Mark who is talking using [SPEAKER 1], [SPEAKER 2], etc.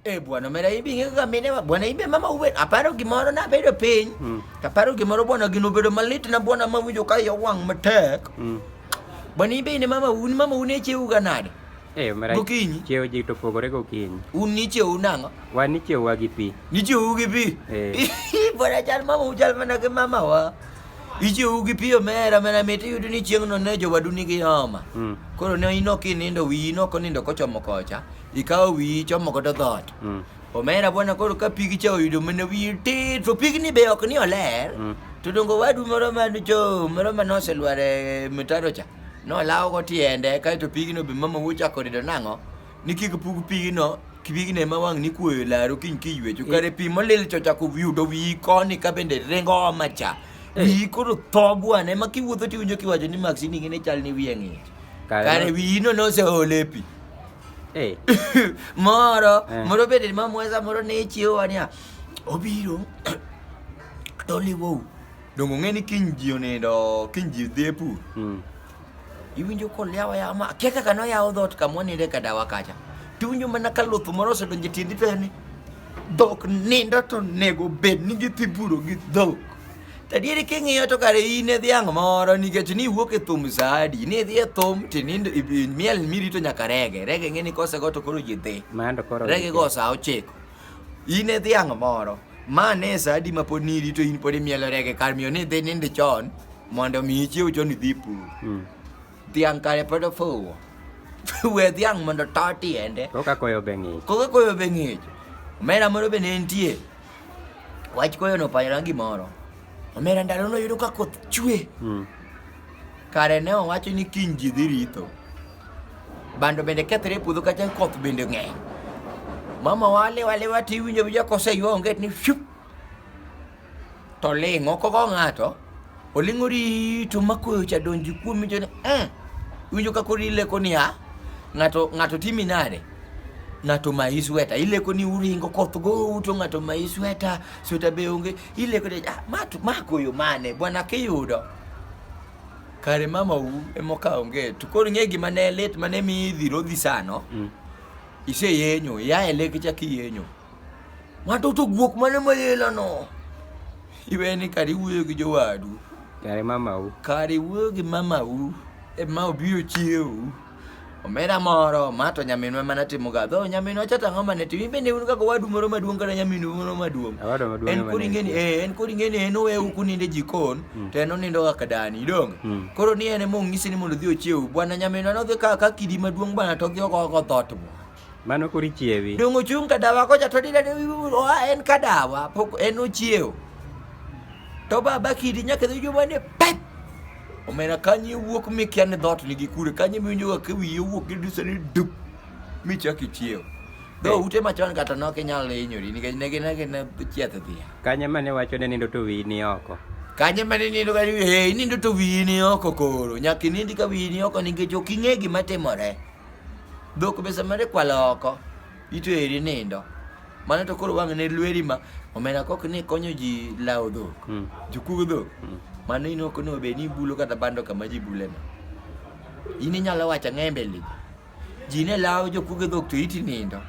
[SPEAKER 1] Bwana omera ibi ng'ega mine bwana ibe mama uwe aparo gimoro na bedo piny aparo gimoro bwana gino bedo malit na bwana mawinjo ka yawang' matek bwana ibe ne mama une chiew ga nade
[SPEAKER 2] omera
[SPEAKER 1] gokinyi
[SPEAKER 2] chiew ji to pogore gokinyi
[SPEAKER 1] un ni chiew nang'o
[SPEAKER 2] wan ni chiew wa gi pi
[SPEAKER 1] ni chiew gi pi bwana chal mama uchal mana ke mama wa ichiew gi pi omera mana meti yudo ni chieng' no ne jowadu nigi homa koro ne inok inindo wiyi nokonindo kochomo kocha ikawo wiyi ichomo godo dhot omera bwana koro ka pigi cha oyudo mana wiyi tit to pigni be ok ni oler to dongo wadu moro manoselware mitaro cha nolawo go tiende kaeto pigno be mama wochako rido nang'o ni kik pug pigno pigno ma wang' ni kuoyo laro kiny kiywecho kare pi molil cho chako yudo wiyi koni ka bende ringo macha wiyi koro tho bwana ema kiwuotho tiwinjo kiwacho ni maksini gine chal ni wiye ng'ich kare wiyi no noseole pi moro bende mamwesa moro ne chiewo niya obiro toliwou dongo ng'e ni kiny ji onindo kiny ji dhi e pur iwinjo koliawa yawa ma kia kaka noyawo dhot kamwaninde kadawa kacha tiwinjo mana ka luth moro osedonje tiendi to ni dhok nindo to nego bed ni githi puro gi dhok tadieri king'iyo to kare in e dhiang' moro nikech ni wuok e thum sa adi ni dhi e thum tinindo miel mirito nyaka rege ng'eni kosego to koro ji dhi rege go sa 9 in e dhiang' moro ma ne sa adi ma pod nirito in pod imielo rege kar miyo ni dhi nindi chon mondo mi ichiew chon idhi pur dhiang' kare pod ofuwo we dhiang' mondo to tiende
[SPEAKER 2] koka koyo be ng'ich
[SPEAKER 1] omera moro be ne nitie wach koyo no panyona gimoro omera ndalo no yudo ka koth chwe kare ne owacho ni kiny ji dhi ritho bando bende kethre e puodho kacha koth bende ng'eny mama wale tiwinjo bija koseywa onget ni shup to ling'o koko ng'ato oling'o rito makoyo cha donji kuomi to winjo ka koro ileko ni ng'ato timi nade ng'ato mai sweta ileko ni uringo koth go to ng'ato mai sweta be onge ileko ni makoyo mane bwana kiyudo kare mama u emoka onge to koro ng'e gima ne lit mane mi dhiro dhi sano iseyenyo ya eleke cha kiyenyo ng'ato to guok mane mayela no iweni kari wuoyo gi jowadu kare wuoyo gi mama u ma obiro chiew omera moro mato nyaminwa mana timo ga dho nyaminwa chata ng'ama ne timi bende un kako wadu moro maduong' kana nyaminu moro maduong' en kuri ngeni en owewu kuninde jikon to en onindo kaka dani idong koro ni ene mong'isi ni mondo dhi ochiew bwana nyaminwa nodhi ka kidi maduong' bwana to dhi oko dhot
[SPEAKER 2] mano kuri chiewi
[SPEAKER 1] dongo chung kadawa kocha to dida en kadawa pok en ochiew to baba kidi nyaka dhi jomane pep omera kanyi wuok mikia ni dhot nigi kure kanyi miwinjo ka wiye wuok gi dusa ni dup michaki chiew do ute machon kata nok inyalo hinyori nikech ne chieth dhiang'
[SPEAKER 2] kanye mane wacho ne nindo to wiyi ni oko
[SPEAKER 1] kanye mane nindo ka nindo to wiyi ni oko koro nyaka nindi ka wiyi ni oko nikech ok ing'e gima timore dhok be samare kwalo oko itweri nindo mane to koro wang' ne lweri ma omera kok ni konyo ji lao dhok jukug dhok mano inoko no be ni bulo kata bando kama ji buleno ini nyalo wacha ng'embe li ji ne lao jokuge dhok to iti nindo